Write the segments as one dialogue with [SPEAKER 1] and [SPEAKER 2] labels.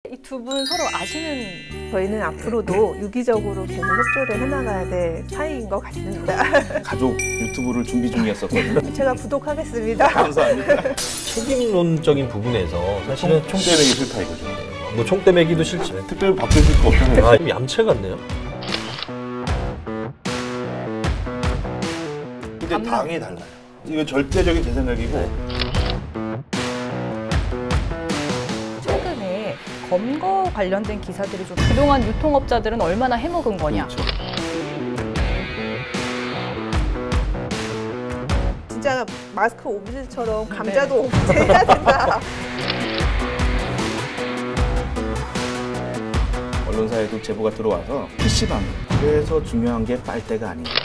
[SPEAKER 1] 이 두 분 서로 아시는.
[SPEAKER 2] 저희는 앞으로도 유기적으로 계속 협조를 해나가야 될 사이인 것 같습니다.
[SPEAKER 3] 가족 유튜브를 준비 중이었었거든요.
[SPEAKER 2] 제가 구독하겠습니다.
[SPEAKER 3] 감사합니다.
[SPEAKER 4] 책임론적인 부분에서 사실은
[SPEAKER 3] 총대매기 싫다 이거죠.
[SPEAKER 4] 뭐 총대매기도 싫지.
[SPEAKER 3] 특별히 바꿀 수가 없잖아요.
[SPEAKER 4] 아, 얌체 같네요.
[SPEAKER 3] 근데 당이 달라요. 이건 절대적인 제 생각이고.
[SPEAKER 1] 최근에 검거 관련된 기사들이 좀 그동안 유통업자들은 얼마나 해먹은 거냐.
[SPEAKER 3] 그렇죠.
[SPEAKER 2] 진짜 마스크 오브제처럼 감자도 오브제해야 된다.
[SPEAKER 3] 언론사에도 제보가 들어와서 PC방. 그래서 중요한 게 빨대가 아니에요.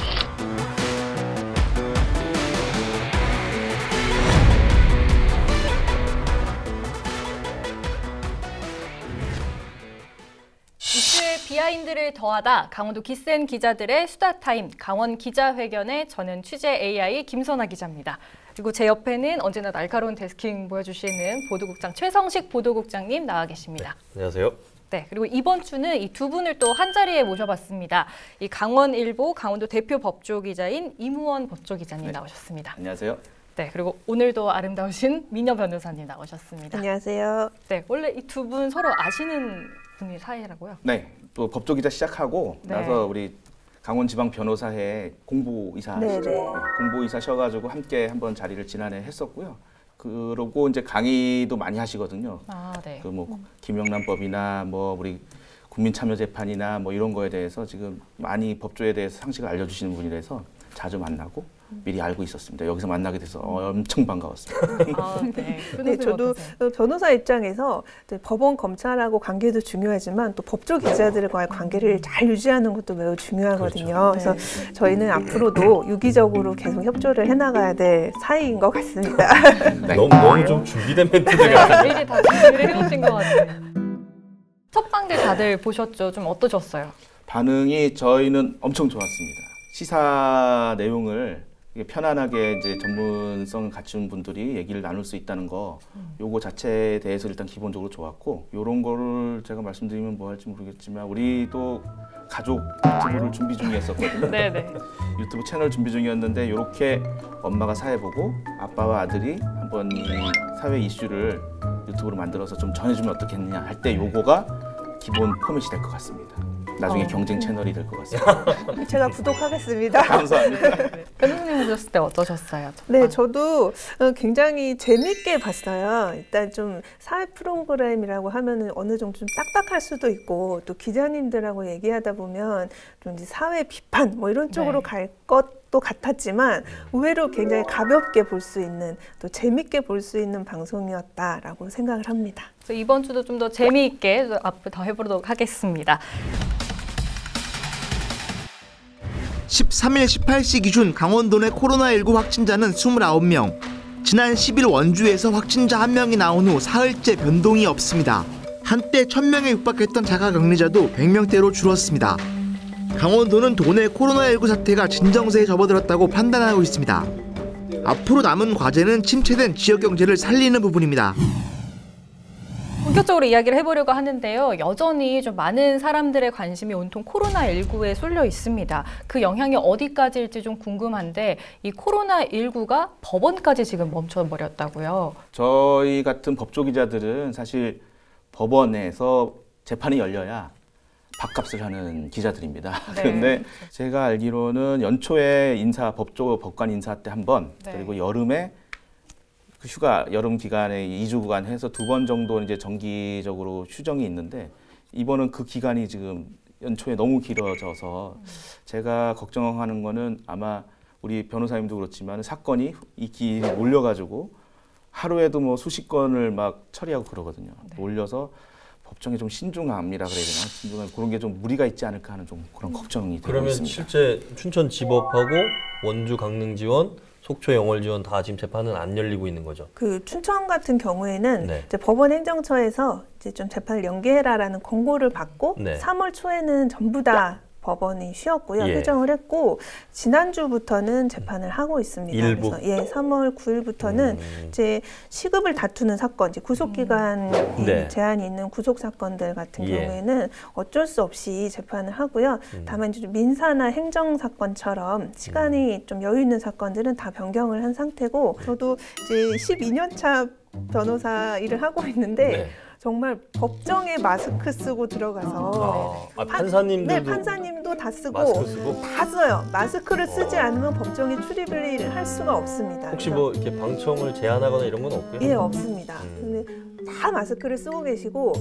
[SPEAKER 1] 이슈의 비하인드를 더하다 강원도 기센 기자들의 수다타임 강원 기자회견에 저는 취재 AI 김선아 기자입니다. 그리고 제 옆에는 언제나 날카로운 데스킹 보여주시는 보도국장 최성식 보도국장님 나와 계십니다.
[SPEAKER 4] 네, 안녕하세요.
[SPEAKER 1] 네, 그리고 이번 주는 이 두 분을 또 한자리에 모셔봤습니다. 이 강원일보 강원도 대표 법조기자인 이무원 법조기자님 나오셨습니다.
[SPEAKER 3] 안녕하세요.
[SPEAKER 1] 네, 그리고 오늘도 아름다우신 민여 변호사님 나오셨습니다.
[SPEAKER 2] 안녕하세요.
[SPEAKER 1] 네, 원래 이 두 분 서로 아시는 분이 사이라고요?
[SPEAKER 3] 네, 또 법조기자 시작하고
[SPEAKER 1] 네.
[SPEAKER 3] 나서 우리 강원지방변호사회 공보이사
[SPEAKER 2] 네네.
[SPEAKER 3] 하시죠. 네, 공보이사 셔가지고 함께 한번 자리를 지난해 했었고요. 그러고 이제 강의도 많이 하시거든요.
[SPEAKER 1] 아, 네.
[SPEAKER 3] 그 뭐 김영란법이나 뭐 우리 국민참여재판이나 뭐 이런 거에 대해서 지금 많이 법조에 대해서 상식을 알려주시는 분이라서 자주 만나고 미리 알고 있었습니다. 여기서 만나게 돼서 엄청 반가웠습니다.
[SPEAKER 1] 아, 네.
[SPEAKER 2] 네, 저도 변호사 입장에서 법원 검찰하고 관계도 중요하지만 또 법조 기자들과의 관계를 잘 유지하는 것도 매우 중요하거든요.
[SPEAKER 1] 그렇죠.
[SPEAKER 2] 그래서 저희는 앞으로도 유기적으로 계속 협조를 해나가야 될 사이인 것 같습니다.
[SPEAKER 3] 네.
[SPEAKER 4] 너무 좀 준비된 멘트들이
[SPEAKER 1] 미리 다 준비를 해오신 것 같아요. 첫 방들 다들 보셨죠? 좀 어떠셨어요?
[SPEAKER 3] 반응이 저희는 엄청 좋았습니다. 시사 내용을 편안하게 이제 전문성 갖춘 분들이 얘기를 나눌 수 있다는 거, 요거 자체에 대해서 일단 기본적으로 좋았고, 요런 거를 제가 말씀드리면 뭐 할지 모르겠지만 우리도 가족 유튜브를 준비 중이었었거든요.
[SPEAKER 1] 네네.
[SPEAKER 3] 유튜브 채널 준비 중이었는데 이렇게 엄마가 사회 보고 아빠와 아들이 한번 이 사회 이슈를 유튜브로 만들어서 좀 전해주면 어떻겠느냐 할 때 요거가 기본 포맷이 될 것 같습니다. 나중에 경쟁 채널이 될 것 같습니다.
[SPEAKER 2] 제가 구독하겠습니다.
[SPEAKER 3] 감사합니다.
[SPEAKER 1] 변호사님 보셨을 때 어떠셨어요?
[SPEAKER 2] 네, 저도 굉장히 재밌게 봤어요. 일단 좀 사회 프로그램이라고 하면은 어느 정도 좀 딱딱할 수도 있고 또 기자님들하고 얘기하다 보면 좀 이제 사회 비판 뭐 이런 쪽으로 갈 것도 같았지만 의외로 굉장히 가볍게 볼 수 있는 또 재밌게 볼 수 있는 방송이었다라고 생각을 합니다.
[SPEAKER 1] 그래서 이번 주도 좀 더 재미있게 앞으로 더 해보도록 하겠습니다.
[SPEAKER 5] 13일 18시 기준 강원도 내 코로나19 확진자는 29명. 지난 10일 원주에서 확진자 1명이 나온 후 사흘째 변동이 없습니다. 한때 1000명에 육박했던 자가격리자도 100명대로 줄었습니다. 강원도는 도내 코로나19 사태가 진정세에 접어들었다고 판단하고 있습니다. 앞으로 남은 과제는 침체된 지역경제를 살리는 부분입니다.
[SPEAKER 1] 본격적으로 이야기를 해보려고 하는데요. 여전히 좀 많은 사람들의 관심이 온통 코로나19에 쏠려 있습니다. 그 영향이 어디까지일지 좀 궁금한데 이 코로나19가 법원까지 지금 멈춰버렸다고요.
[SPEAKER 3] 저희 같은 법조기자들은 사실 법원에서 재판이 열려야 밥값을 하는 기자들입니다.
[SPEAKER 1] 네.
[SPEAKER 3] 그런데 제가 알기로는 연초에 법관 인사 때 한 번,
[SPEAKER 1] 네.
[SPEAKER 3] 그리고 여름에 휴가 여름 기간에 2주간 해서 2번 정도 이제 정기적으로 휴정이 있는데 이번은 그 기간이 지금 연초에 너무 길어져서 제가 걱정하는 거는 아마 우리 변호사님도 그렇지만 사건이 이 길이 몰려가지고 하루에도 뭐 수십 건을 막 처리하고 그러거든요.
[SPEAKER 1] 네.
[SPEAKER 3] 몰려서 법정에 좀 신중함이라 그래야 되나? 신중함 그런 게 좀 무리가 있지 않을까 하는 좀 그런 걱정이 되고
[SPEAKER 4] 그러면
[SPEAKER 3] 있습니다.
[SPEAKER 4] 실제 춘천지법하고 원주 강릉지원, 속초 영월지원 다 지금 재판은 안 열리고 있는 거죠?
[SPEAKER 2] 그 춘천 같은 경우에는
[SPEAKER 4] 네.
[SPEAKER 2] 이제 법원 행정처에서 이제 좀 재판을 연기해라라는 권고를 받고
[SPEAKER 4] 네.
[SPEAKER 2] 3월 초에는 전부 다 법원이 쉬었고요.
[SPEAKER 4] 예.
[SPEAKER 2] 휴정을 했고 지난주부터는 재판을 하고 있습니다.
[SPEAKER 4] 일부?
[SPEAKER 2] 그래서 예, 3월 9일부터는 이제 시급을 다투는 사건, 이제 구속기간이
[SPEAKER 4] 네.
[SPEAKER 2] 제한이 있는 구속 사건들 같은
[SPEAKER 4] 예.
[SPEAKER 2] 경우에는 어쩔 수 없이 재판을 하고요. 다만 이제 좀 민사나 행정 사건처럼 시간이 좀 여유 있는 사건들은 다 변경을 한 상태고, 저도 이제 12년 차 변호사 일을 하고 있는데
[SPEAKER 4] 네.
[SPEAKER 2] 정말 법정에 마스크 쓰고 들어가서
[SPEAKER 4] 판사님들도
[SPEAKER 2] 네, 판사님도 다 쓰고
[SPEAKER 4] 마스크 쓰고?
[SPEAKER 2] 다 써요. 마스크를 쓰지 않으면 법정에 출입을 할 수가 없습니다.
[SPEAKER 4] 혹시
[SPEAKER 2] 그래서
[SPEAKER 4] 뭐 이렇게 방청을 제한하거나 이런 건 없고요?
[SPEAKER 2] 예, 없습니다. 근데 다 마스크를 쓰고 계시고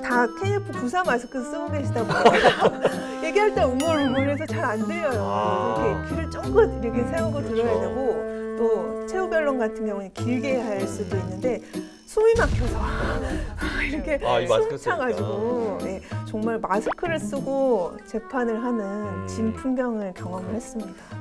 [SPEAKER 2] 다 KF94 마스크 쓰고 계시다 보니까 얘기할 때 우물우물해서 잘 안 들려요. 이렇게 귀를 쫑긋 이렇게 세우고 들어야 되고, 또 최후 변론 같은 경우는 길게 할 수도 있는데 숨이 막혀서 이렇게
[SPEAKER 4] 이 마스크
[SPEAKER 2] 숨 차가지고 네, 정말 마스크를 쓰고 재판을 하는 진 풍경을 경험을 했습니다.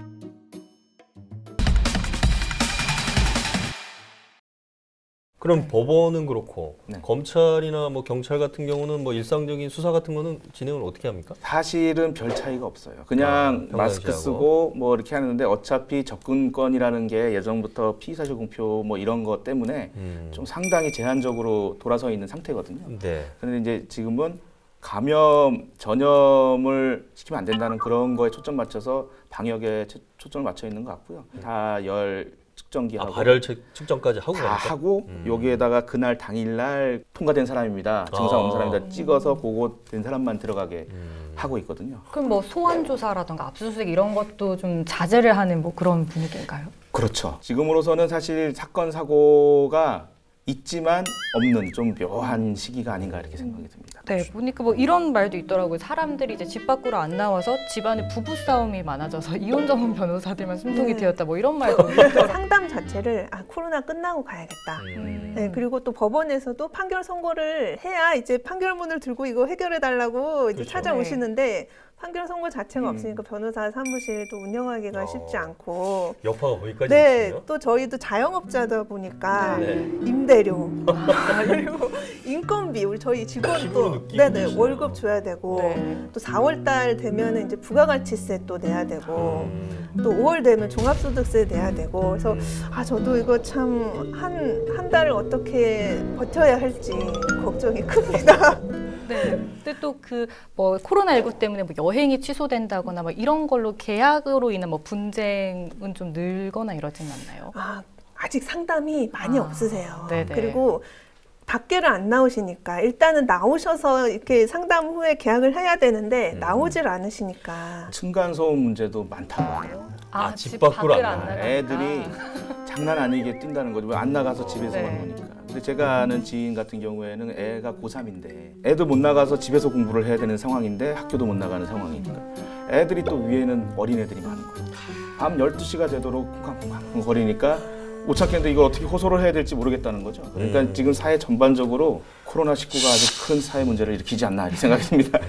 [SPEAKER 4] 그럼 법원은 그렇고
[SPEAKER 3] 네.
[SPEAKER 4] 검찰이나 뭐 경찰 같은 경우는 뭐 일상적인 수사 같은 거는 진행을 어떻게 합니까?
[SPEAKER 3] 사실은 별 차이가 없어요. 그냥 마스크
[SPEAKER 4] 평상시하고.
[SPEAKER 3] 쓰고 뭐 이렇게 하는데 어차피 접근권이라는 게 예전부터 피의사실 공표 뭐 이런 것 때문에 좀 상당히 제한적으로 돌아서 있는 상태거든요.
[SPEAKER 4] 네.
[SPEAKER 3] 그런데 이제 지금은 감염 전염을 시키면 안 된다는 그런 거에 초점 맞춰서 방역에 초점을 맞춰 있는 것 같고요. 다 열 측정기하고
[SPEAKER 4] 발열 측정까지 하고
[SPEAKER 3] 다
[SPEAKER 4] 갑니까?
[SPEAKER 3] 하고 여기에다가 그날 당일날 통과된 사람입니다. 증상 없는 사람이다 찍어서 보고된 사람만 들어가게 하고 있거든요.
[SPEAKER 1] 그럼 뭐 소환 조사라던가 압수수색 이런 것도 좀 자제를 하는 뭐 그런 분위기인가요?
[SPEAKER 3] 그렇죠. 지금으로서는 사실 사건 사고가 있지만 없는 좀 묘한 시기가 아닌가 이렇게 생각이 듭니다.
[SPEAKER 1] 네, 보니까 뭐 이런 말도 있더라고요. 사람들이 이제 집 밖으로 안 나와서 집안에 부부 싸움이 많아져서 이혼 전문 변호사들만 숨통이 트였다 뭐 이런 말도 있더라고요.
[SPEAKER 2] 상담 자체를 코로나 끝나고 가야겠다. 네, 그리고 또 법원에서도 판결 선고를 해야 이제 판결문을 들고 이거 해결해 달라고 이제
[SPEAKER 4] 그렇죠.
[SPEAKER 2] 찾아오시는데 판결 선고 자체가 없으니까 변호사 사무실도 운영하기가 쉽지 않고.
[SPEAKER 4] 여파가 거기까지
[SPEAKER 2] 네,
[SPEAKER 4] 있군요.
[SPEAKER 2] 또 저희도 자영업자다 보니까
[SPEAKER 4] 네.
[SPEAKER 2] 임대료 그리고 인건비, 우리 저희
[SPEAKER 4] 피부로
[SPEAKER 2] 직원도
[SPEAKER 4] 느끼고
[SPEAKER 2] 네네
[SPEAKER 4] 계시네요.
[SPEAKER 2] 월급 줘야 되고
[SPEAKER 1] 네.
[SPEAKER 2] 또 4월달 되면은 이제 부가가치세 또 내야 되고 또 5월 되면 종합소득세 내야 되고, 그래서 저도 이거 참 한 달을 어떻게 버텨야 할지 걱정이 큽니다.
[SPEAKER 1] 네. 근데 또 그 뭐 코로나19 때문에 뭐 여행이 취소된다거나 뭐 이런 걸로 계약으로 인한 뭐 분쟁은 좀 늘거나 이러진 않나요?
[SPEAKER 2] 아직 상담이 많이 없으세요.
[SPEAKER 1] 네네.
[SPEAKER 2] 그리고 밖에를 안 나오시니까 일단은 나오셔서 이렇게 상담 후에 계약을 해야 되는데 나오질 않으시니까.
[SPEAKER 3] 층간소음 문제도 많다고 해요.
[SPEAKER 4] 집 밖으로 안
[SPEAKER 1] 밖을
[SPEAKER 4] 나가요.
[SPEAKER 3] 애들이 장난 아니게 뛴다는 거죠. 왜 안 나가서 집에서만
[SPEAKER 1] 네.
[SPEAKER 3] 노니까. 근데 제가 아는 지인 같은 경우에는 애가 고3인데 애도 못 나가서 집에서 공부를 해야 되는 상황인데 학교도 못 나가는 상황이니까 애들이 또 위에는 어린애들이 많은 거예요. 밤 12시가 되도록 쿵쾅쿵쾅 거리니까 못 참겠는데 이걸 어떻게 호소를 해야 될지 모르겠다는 거죠. 그러니까 지금 사회 전반적으로 코로나19가 아주 큰 사회 문제를 일으키지 않나 이렇게 생각이 듭니다.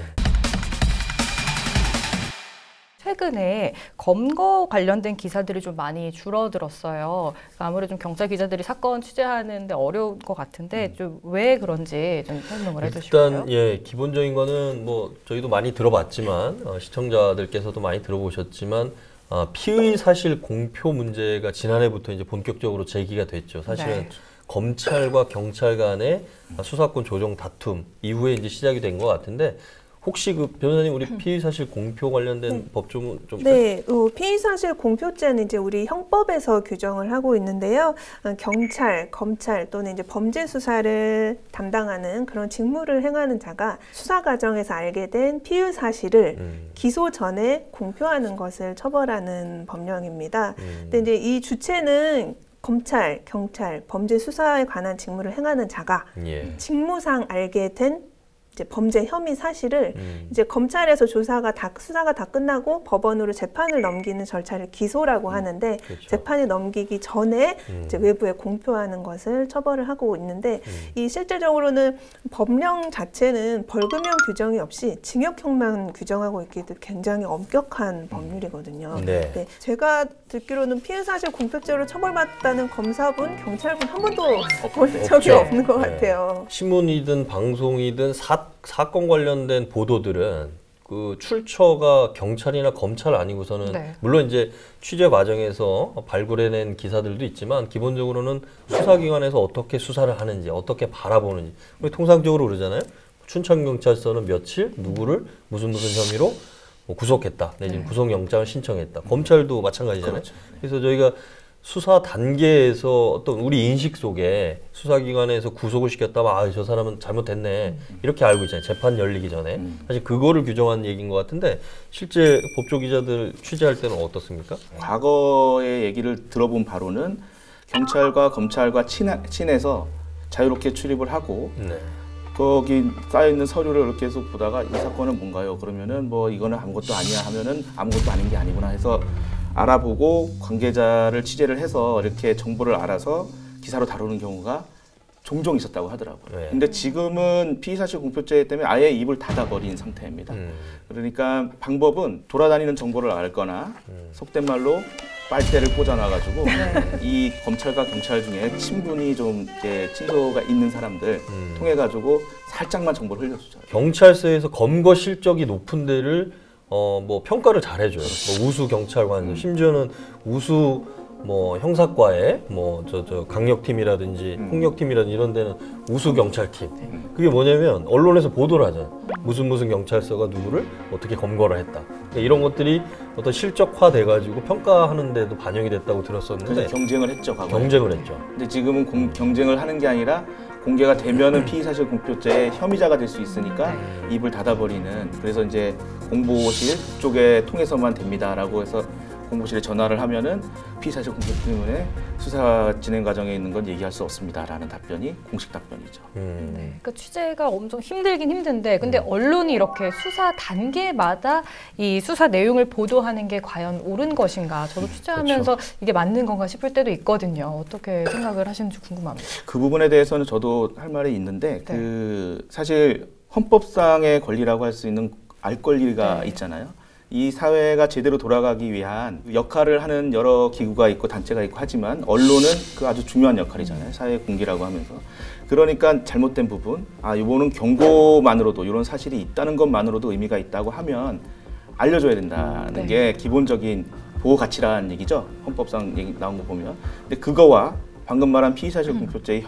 [SPEAKER 1] 최근에 검거 관련된 기사들이 좀 많이 줄어들었어요. 아무래도 좀 경찰 기자들이 사건 취재하는데 어려운 것 같은데 좀 왜 그런지 좀 설명을 해주실까요?
[SPEAKER 4] 일단 기본적인 거는 뭐 저희도 많이 들어봤지만 시청자들께서도 많이 들어보셨지만 피의 사실 공표 문제가 지난해부터 이제 본격적으로 제기가 됐죠. 사실은
[SPEAKER 1] 네.
[SPEAKER 4] 검찰과 경찰 간의 수사권 조정 다툼 이후에 이제 시작이 된 것 같은데. 혹시 그 변호사님 우리 피의사실 공표 관련된 법조문 좀
[SPEAKER 2] 네, 피의사실 공표죄는 이제 우리 형법에서 규정을 하고 있는데요. 경찰, 검찰 또는 이제 범죄 수사를 담당하는 그런 직무를 행하는 자가 수사 과정에서 알게 된 피의 사실을 기소 전에 공표하는 것을 처벌하는 법령입니다. 근데 이제 이 주체는 검찰, 경찰, 범죄 수사에 관한 직무를 행하는 자가 직무상 알게 된 이제 범죄 혐의 사실을 이제 검찰에서 수사가 다 끝나고 법원으로 재판을 넘기는 절차를 기소라고 하는데
[SPEAKER 4] 그렇죠.
[SPEAKER 2] 재판이 넘기기 전에 이제 외부에 공표하는 것을 처벌을 하고 있는데 이 실제적으로는 법령 자체는 벌금형 규정이 없이 징역형만 규정하고 있기도 굉장히 엄격한 법률이거든요.
[SPEAKER 4] 네.
[SPEAKER 2] 네, 제가 듣기로는 피해사실 공표죄로 처벌받았다는 검사분, 경찰분 한 번도 본 적이
[SPEAKER 4] 없죠.
[SPEAKER 2] 없는 것
[SPEAKER 4] 네.
[SPEAKER 2] 같아요.
[SPEAKER 4] 신문이든 방송이든 사건 관련된 보도들은 그 출처가 경찰이나 검찰 아니고서는
[SPEAKER 1] 네.
[SPEAKER 4] 물론 이제 취재 과정에서 발굴해낸 기사들도 있지만 기본적으로는 수사기관에서 어떻게 수사를 하는지 어떻게 바라보는지 우리 통상적으로 그러잖아요. 춘천경찰서는 며칠 누구를 무슨 혐의로 뭐 구속했다 내지는 구속영장을 신청했다. 검찰도 마찬가지잖아요.
[SPEAKER 3] 그렇죠.
[SPEAKER 4] 그래서 저희가 수사 단계에서 어떤 우리 인식 속에 수사기관에서 구속을 시켰다면 아, 저 사람은 잘못했네 이렇게 알고 있잖아요. 재판 열리기 전에. 사실 그거를 규정한 얘기인 것 같은데 실제 법조 기자들 취재할 때는 어떻습니까?
[SPEAKER 3] 과거의 얘기를 들어본 바로는 경찰과 검찰과 친해서 자유롭게 출입을 하고
[SPEAKER 4] 네.
[SPEAKER 3] 거기 쌓여있는 서류를 계속 보다가 이 사건은 뭔가요? 그러면은 뭐 이거는 아무것도 아니야 하면은 아무것도 아닌 게 아니구나 해서 알아보고 관계자를 취재를 해서 이렇게 정보를 알아서 기사로 다루는 경우가 종종 있었다고 하더라고요.
[SPEAKER 4] 네.
[SPEAKER 3] 근데 지금은 피의사실 공표죄 때문에 아예 입을 닫아버린 상태입니다. 그러니까 방법은 돌아다니는 정보를 알거나 속된 말로 빨대를 꽂아놔가지고 이 검찰과 경찰 중에 친분이 좀 이렇게 친소가 있는 사람들 통해가지고 살짝만 정보를 흘려주죠.
[SPEAKER 4] 경찰서에서 검거 실적이 높은 데를 뭐 평가를 잘 해줘요. 뭐 우수 경찰관, 심지어는 우수 뭐 형사과에 뭐 저 강력팀이라든지 폭력팀이라든지 이런 데는 우수 경찰팀. 그게 뭐냐면 언론에서 보도를 하잖아요. 무슨 경찰서가 누구를 어떻게 검거를 했다. 그러니까 이런 것들이 어떤 실적화 돼가지고 평가하는 데도 반영이 됐다고 들었었는데
[SPEAKER 3] 그래서 경쟁을 했죠. 과거에.
[SPEAKER 4] 경쟁을 했죠.
[SPEAKER 3] 근데 지금은 경쟁을 하는 게 아니라 공개가 되면은 피의사실 공표죄의 혐의자가 될 수 있으니까 입을 닫아버리는. 그래서 이제 공보실 쪽에 통해서만 됩니다라고 해서 공보실에 전화를 하면은 피의사실 공표 때문에 수사 진행 과정에 있는 건 얘기할 수 없습니다라는 답변이 공식 답변이죠.
[SPEAKER 1] 네, 그러니까 취재가 엄청 힘들긴 힘든데, 근데 언론이 이렇게 수사 단계마다 이 수사 내용을 보도하는 게 과연 옳은 것인가? 저도 취재하면서
[SPEAKER 4] 그렇죠.
[SPEAKER 1] 이게 맞는 건가 싶을 때도 있거든요. 어떻게 생각을 하시는지 궁금합니다.
[SPEAKER 3] 그 부분에 대해서는 저도 할 말이 있는데,
[SPEAKER 1] 네.
[SPEAKER 3] 그 사실 헌법상의 권리라고 할 수 있는 알 권리가 있잖아요. 이 사회가 제대로 돌아가기 위한 역할을 하는 여러 기구가 있고 단체가 있고 하지만 언론은 그 아주 중요한 역할이잖아요. 사회 공기라고 하면서. 그러니까 잘못된 부분, 이거는 경고만으로도 이런 사실이 있다는 것만으로도 의미가 있다고 하면 알려줘야 된다는 게 기본적인 보호 가치라는 얘기죠. 헌법상 얘기 나온 거 보면. 근데 그거와 방금 말한 피의사실 공표죄의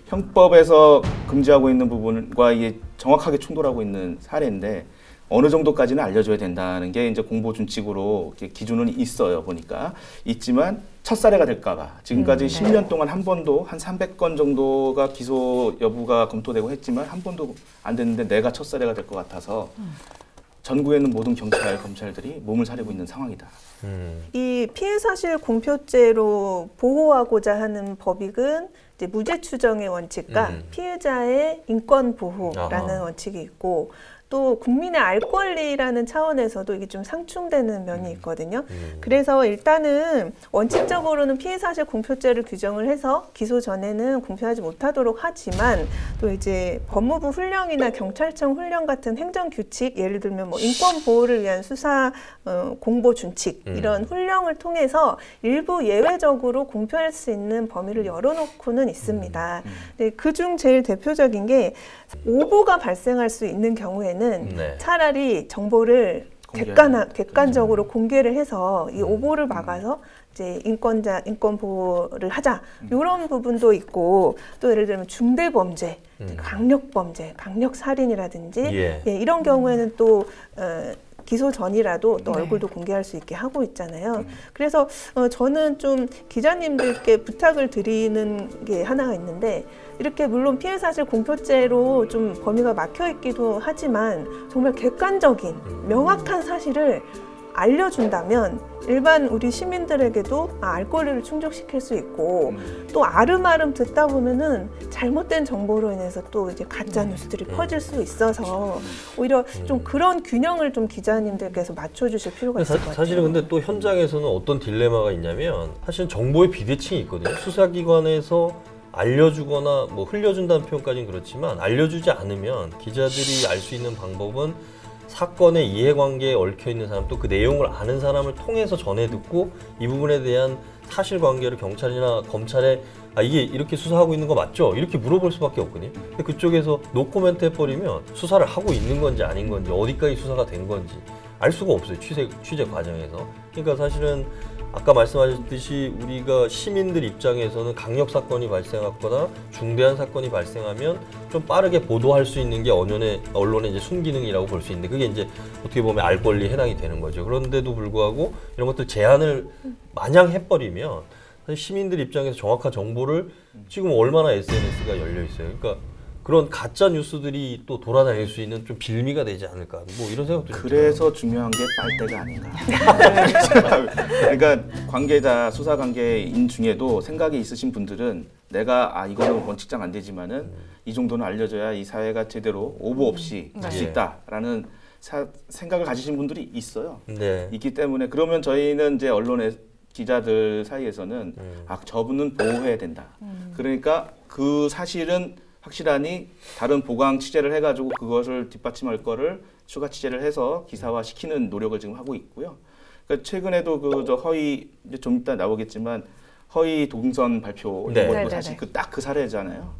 [SPEAKER 3] 형법에서 금지하고 있는 부분과 이게 정확하게 충돌하고 있는 사례인데 어느 정도까지는 알려줘야 된다는 게 이제 공보 준칙으로 기준은 있어요. 보니까 있지만 첫 사례가 될까봐 지금까지 10년 동안 한 번도 한 300건 정도가 기소 여부가 검토되고 했지만 한 번도 안 됐는데 내가 첫 사례가 될 것 같아서 전국에 있는 모든 경찰, 검찰들이 몸을 사리고 있는 상황이다.
[SPEAKER 2] 이 피해사실 공표죄로 보호하고자 하는 법익은 이제 무죄 추정의 원칙과 피해자의 인권 보호라는 원칙이 있고, 또 국민의 알 권리라는 차원에서도 이게 좀 상충되는 면이 있거든요. 그래서 일단은 원칙적으로는 피해사실 공표죄를 규정을 해서 기소 전에는 공표하지 못하도록 하지만, 또 이제 법무부 훈령이나 경찰청 훈령 같은 행정 규칙, 예를 들면 뭐 인권 보호를 위한 수사 공보 준칙 이런 훈령을 통해서 일부 예외적으로 공표할 수 있는 범위를 열어놓고는 있습니다. 근데 그중 제일 대표적인 게 오보가 발생할 수 있는 경우에는 차라리 정보를 객관적으로 공개를 해서 이 오보를 막아서 이제 인권 보호를 하자, 이런 부분도 있고, 또 예를 들면 중대 범죄, 강력 범죄, 강력 살인이라든지 이런 경우에는 또 기소 전이라도 또 얼굴도 공개할 수 있게 하고 있잖아요. 그래서 저는 좀 기자님들께 부탁을 드리는 게 하나가 있는데, 이렇게 물론 피해사실 공표죄로 좀 범위가 막혀 있기도 하지만 정말 객관적인 명확한 사실을 알려준다면 일반 우리 시민들에게도 알 권리를 충족시킬 수 있고, 또 아름아름 듣다 보면은 잘못된 정보로 인해서 또 이제 가짜 뉴스들이 퍼질 수 있어서 오히려 좀 그런 균형을 좀 기자님들께서 맞춰주실 필요가 있을 것 같아요.
[SPEAKER 4] 사실은 근데 또 현장에서는 어떤 딜레마가 있냐면, 사실은 정보의 비대칭이 있거든요. 수사기관에서 알려주거나 뭐 흘려준다는 표현까지는 그렇지만, 알려주지 않으면 기자들이 알 수 있는 방법은 사건의 이해관계에 얽혀있는 사람, 또 그 내용을 아는 사람을 통해서 전해 듣고 이 부분에 대한 사실관계를 경찰이나 검찰에 이게 이렇게 수사하고 있는 거 맞죠? 이렇게 물어볼 수밖에 없거든요. 근데 그쪽에서 노코멘트 해버리면 수사를 하고 있는 건지 아닌 건지 어디까지 수사가 된 건지 알 수가 없어요. 취재 과정에서. 그러니까 사실은 아까 말씀하셨듯이 우리가 시민들 입장에서는 강력 사건이 발생하거나 중대한 사건이 발생하면 좀 빠르게 보도할 수 있는 게 언론의 이제 순기능이라고 볼 수 있는데 그게 이제 어떻게 보면 알 권리에 해당이 되는 거죠. 그런데도 불구하고 이런 것들 제한을 마냥 해버리면 사실 시민들 입장에서 정확한 정보를 지금 얼마나 SNS가 열려 있어요. 그러니까 그런 가짜 뉴스들이 또 돌아다닐 수 있는 좀 빌미가 되지 않을까 뭐 이런 생각도
[SPEAKER 3] 그래서 중요한 게 빨대가 아닌가. 그러니까 관계자 수사 관계인 중에도 생각이 있으신 분들은 내가 이거는 원칙상 안 되지만은 이 정도는 알려줘야 이 사회가 제대로 오보 없이 갈 수 있다라는 생각을 가지신 분들이 있어요.
[SPEAKER 4] 네.
[SPEAKER 3] 있기 때문에 그러면 저희는 이제 언론의 기자들 사이에서는 저분은 보호해야 된다. 그러니까 그 사실은 확실하니 다른 보강 취재를 해가지고 그것을 뒷받침할 거를 추가 취재를 해서 기사화 시키는 노력을 지금 하고 있고요. 그러니까 최근에도 저 허위 이제 좀 이따 나오겠지만 허위 동선 발표 이런 것도 사실 딱 그 사례잖아요.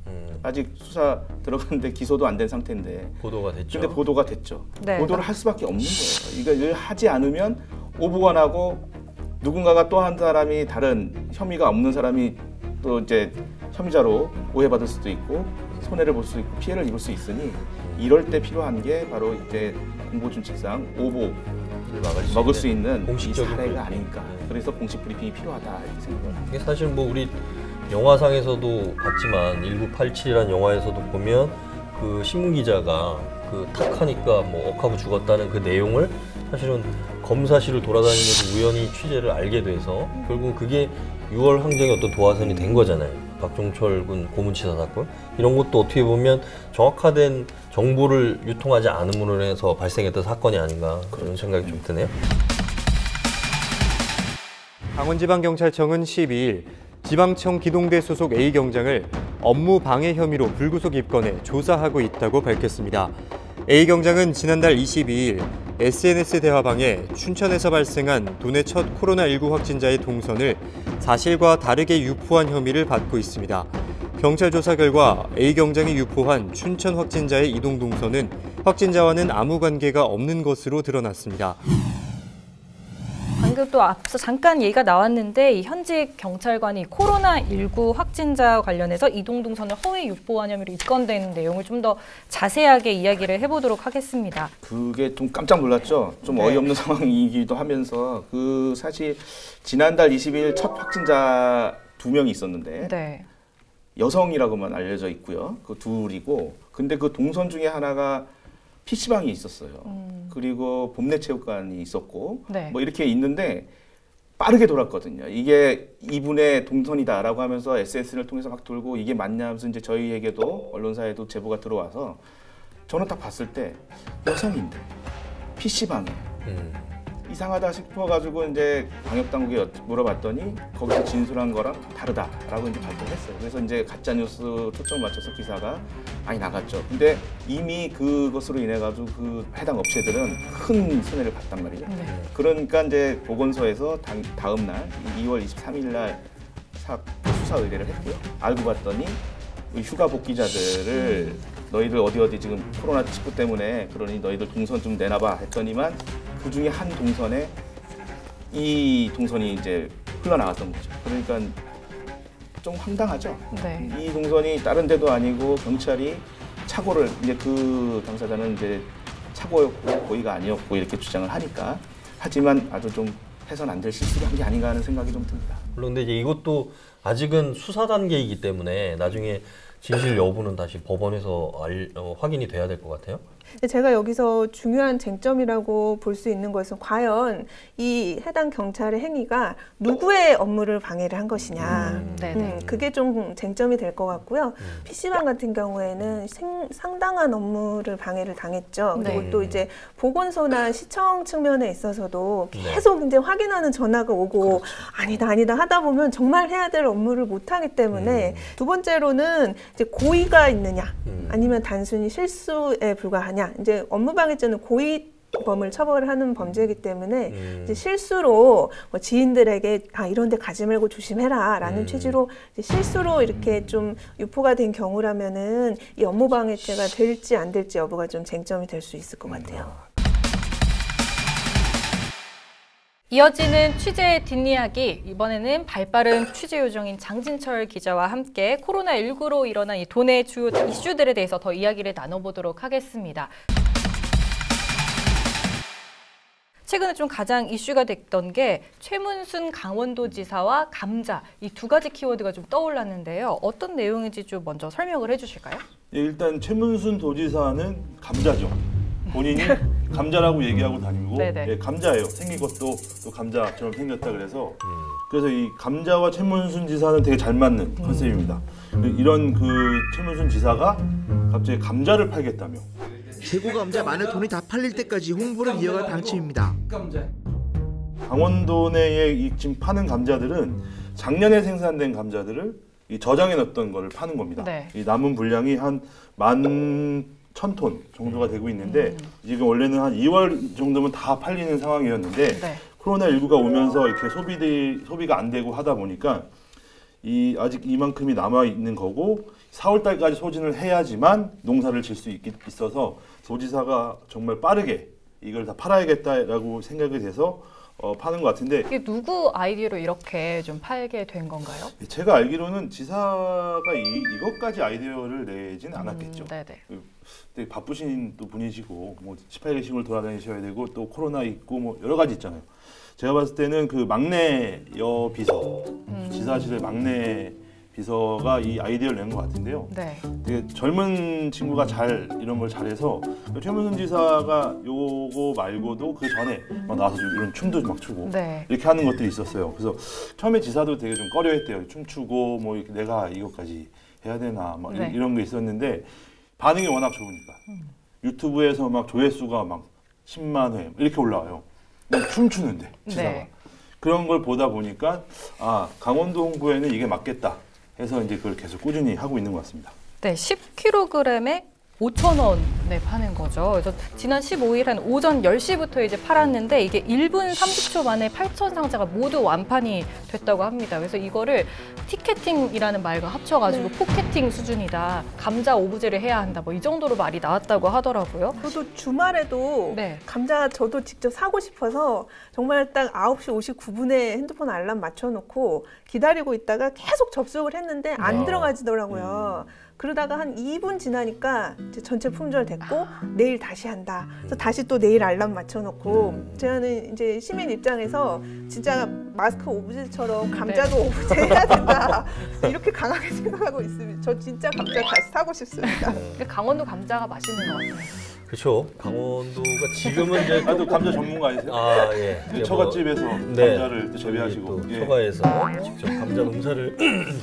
[SPEAKER 3] 아직 수사 들어갔는데 기소도 안 된 상태인데
[SPEAKER 4] 보도가 됐죠.
[SPEAKER 3] 근데 보도가 됐죠.
[SPEAKER 1] 네.
[SPEAKER 3] 보도를 할 수밖에 없는 거예요. 이걸 하지 않으면 오보가 나고 누군가가 또 한 사람이 다른 혐의가 없는 사람이 또 이제 혐의자로 오해받을 수도 있고 손해를 볼 수 있고 피해를 입을 수 있으니 이럴 때 필요한 게 바로 이제 공보준칙상 오보를 막을 수 있는 공식적인 사례가 아닐까. 그래서 공식 브리핑이 필요하다 이렇게 생각합니다.
[SPEAKER 4] 이게 사실 뭐 우리 영화상에서도 봤지만 1987이라는 영화에서도 보면 그 신문 기자가 그 탁하니까 뭐 억하고 죽었다는 그 내용을 사실은 검사실을 돌아다니면서 우연히 취재를 알게 돼서 결국 그게 6월 항쟁의 어떤 도화선이 된 거잖아요. 박종철 군 고문치사 사건 이런 것도 어떻게 보면 정확화된 정보를 유통하지 않음으로 해서 발생했던 사건이 아닌가 그런 생각이 좀 드네요.
[SPEAKER 6] 강원지방경찰청은 12일 지방청 기동대 소속 A경장을 업무 방해 혐의로 불구속 입건해 조사하고 있다고 밝혔습니다. A경장은 지난달 22일 SNS 대화방에 춘천에서 발생한 도내 첫 코로나19 확진자의 동선을 사실과 다르게 유포한 혐의를 받고 있습니다. 경찰 조사 결과 A경장이 유포한 춘천 확진자의 이동 동선은 확진자와는 아무 관계가 없는 것으로 드러났습니다.
[SPEAKER 1] 방금 또 앞서 잠깐 얘기가 나왔는데 이 현직 경찰관이 코로나19 확진자 관련해서 이동 동선을 허위 유포한 혐의로 입건된 내용을 좀 더 자세하게 이야기를 해보도록 하겠습니다.
[SPEAKER 3] 그게 좀 깜짝 놀랐죠. 좀 어이없는 상황이기도 하면서 그 사실 지난달 20일 첫 확진자 2명이 있었는데 여성이라고만 알려져 있고요. 그 둘이고 근데 그 동선 중에 하나가 PC방이 있었어요. 그리고 봄내체육관이 있었고 뭐 이렇게 있는데 빠르게 돌았거든요. 이게 이분의 동선이다라고 하면서 SNS를 통해서 막 돌고 이게 맞냐 하면서 이제 저희에게도 언론사에도 제보가 들어와서 저는 딱 봤을 때 여성인데 PC방에 이상하다 싶어가지고 이제 방역당국에 물어봤더니 거기서 진술한 거랑 다르다라고 이제 발표를 했어요. 그래서 이제 가짜뉴스 초점 맞춰서 기사가 많이 나갔죠. 근데 이미 그것으로 인해 가지고 그 해당 업체들은 큰 손해를 봤단 말이죠. 그러니까 이제 보건소에서 다음 날 2월 23일 날 수사 의뢰를 했고요. 알고 봤더니 휴가 복귀자들을 너희들 어디 지금 코로나19 때문에 그러니 너희들 동선 좀 내놔봐 했더니만 그 중에 한 동선에 이 동선이 이제 흘러나왔던 거죠. 그러니까 좀 황당하죠. 이 동선이 다른 데도 아니고 경찰이 착오를 이제 그 당사자는 이제 착오였고 고의가 아니었고 이렇게 주장을 하니까 하지만 아주 좀 해서는 안 될 실수를 한 게 아닌가 하는 생각이 좀 듭니다.
[SPEAKER 4] 물론 근데 이제 이것도 아직은 수사 단계이기 때문에 나중에 진실 여부는 다시 법원에서 확인이 돼야 될 것 같아요.
[SPEAKER 2] 제가 여기서 중요한 쟁점이라고 볼 수 있는 것은 과연 이 해당 경찰의 행위가 누구의 업무를 방해를 한 것이냐. 그게 좀 쟁점이 될 것 같고요. PC방 같은 경우에는 상당한 업무를 방해를 당했죠. 그리고 또 이제 보건소나 시청 측면에 있어서도 계속 이제 확인하는 전화가 오고 아니다 하다 보면 정말 해야 될 업무를 못하기 때문에 두 번째로는 이제 고의가 있느냐 아니면 단순히 실수에 불과하냐. 이제 업무방해죄는 고의 범을 처벌하는 범죄이기 때문에 이제 실수로 뭐 지인들에게 이런 데 가지 말고 조심해라라는 취지로 이제 실수로 이렇게 좀 유포가 된 경우라면은 이 업무방해죄가 될지 안 될지 여부가 좀 쟁점이 될 수 있을 것 같아요.
[SPEAKER 1] 이어지는 취재의 뒷이야기, 이번에는 발빠른 취재 요정인 장진철 기자와 함께 코로나19로 일어난 이 도내 주요 이슈들에 대해서 더 이야기를 나눠보도록 하겠습니다. 최근에 좀 가장 이슈가 됐던 게 최문순 강원도지사와 감자, 이 두 가지 키워드가 좀 떠올랐는데요. 어떤 내용인지 좀 먼저 설명을 해주실까요?
[SPEAKER 7] 예, 일단 최문순 도지사는 감자죠. 본인이 감자라고 얘기하고 다니고 예, 감자예요. 생긴 것도 또 감자처럼 생겼다 그래서 이 감자와 최문순 지사는 되게 잘 맞는 컨셉입니다. 이런 그 최문순 지사가 갑자기 감자를 팔겠다며.
[SPEAKER 5] 재고 감자 마늘 돈이 다 팔릴 때까지 홍보를 이어갈 방침입니다.
[SPEAKER 7] 강원도 내에 지금 파는 감자들은 작년에 생산된 감자들을 이 저장해 놨던 거를 파는 겁니다. 이 남은 분량이 한 11,000톤 정도가 되고 있는데 지금 원래는 한 2월 정도면 다 팔리는 상황이었는데 코로나19가 오면서 이렇게 소비가 안 되고 하다 보니까 아직 이만큼이 남아 있는 거고 4월 달까지 소진을 해야지만 농사를 질 수 있어서 도지사가 정말 빠르게 이걸 다 팔아야겠다라고 생각이 돼서 파는 것 같은데,
[SPEAKER 1] 이게 누구 아이디어로 이렇게 좀 팔게 된 건가요?
[SPEAKER 7] 제가 알기로는 지사가 이것까지 아이디어를 내진 않았겠죠. 되게 바쁘신 또 분이시고 뭐 18개씩을 돌아다니셔야 되고 또 코로나 있고 뭐 여러 가지 있잖아요. 제가 봤을 때는 그 막내 여비서, 지사실의 막내 비서가 이 아이디어를 낸 것 같은데요. 되게 젊은 친구가 이런 걸 잘해서 최문순 지사가 요거 말고도 그 전에 막 나와서 이런 춤도 막 추고 이렇게 하는 것들이 있었어요. 그래서 처음에 지사도 되게 좀 꺼려했대요. 춤추고 뭐 내가 이것까지 해야 되나 막 이런 게 있었는데 반응이 워낙 좋으니까 유튜브에서 막 조회수가 막 10만 회 이렇게 올라와요. 그냥 춤추는데 지사가. 그런 걸 보다 보니까 강원도 홍보에는 이게 맞겠다 해서 이제 그걸 계속 꾸준히 하고 있는 것 같습니다.
[SPEAKER 1] 네, 10kg에 5,000원에 파는 거죠. 그래서 지난 15일 한 오전 10시부터 이제 팔았는데 이게 1분 30초 만에 8,000 상자가 모두 완판이 됐다고 합니다. 그래서 이거를 티켓팅이라는 말과 합쳐가지고 포켓팅 수준이다. 감자 오브제를 해야 한다. 뭐 이 정도로 말이 나왔다고 하더라고요.
[SPEAKER 2] 저도 주말에도 감자 저도 직접 사고 싶어서 정말 딱 9시 59분에 핸드폰 알람 맞춰놓고 기다리고 있다가 계속 접속을 했는데 안 들어가지더라고요. 그러다가 한 2분 지나니까 이제 전체 품절됐고 내일 다시 한다. 그래서 다시 또 내일 알람 맞춰놓고 저는 이제 시민 입장에서 진짜 마스크 오브제처럼 감자도 오브제 해야 된다. 이렇게 강하게 생각하고 있습니다. 저 진짜 감자 다시 사고 싶습니다.
[SPEAKER 1] 강원도 감자가 맛있는 것 같아요.
[SPEAKER 4] 그렇죠. 강원도가 지금은 이제
[SPEAKER 7] 또 감자 전문가 아니세요?
[SPEAKER 4] 예.
[SPEAKER 7] 처갓집에서 감자를 재배하시고
[SPEAKER 4] 처가에서 직접 감자 농사를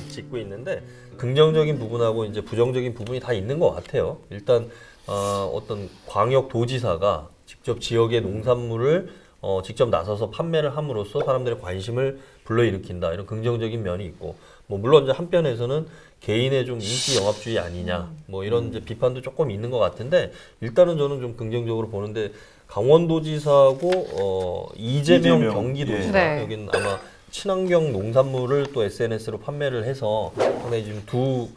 [SPEAKER 4] 짓고 있는데 긍정적인 부분하고 이제 부정적인 부분이 다 있는 것 같아요. 일단 어떤 광역 도지사가 직접 지역의 농산물을 직접 나서서 판매를 함으로써 사람들의 관심을 불러일으킨다 이런 긍정적인 면이 있고 뭐 물론 이제 한편에서는 개인의 좀 인기 영합주의 아니냐 뭐 이런 이제 비판도 조금 있는 것 같은데 일단은 저는 좀 긍정적으로 보는데 강원도지사하고 이재명 경기도지사 여기는 아마 친환경 농산물을 또 SNS로 판매를 해서 상당히 지금 두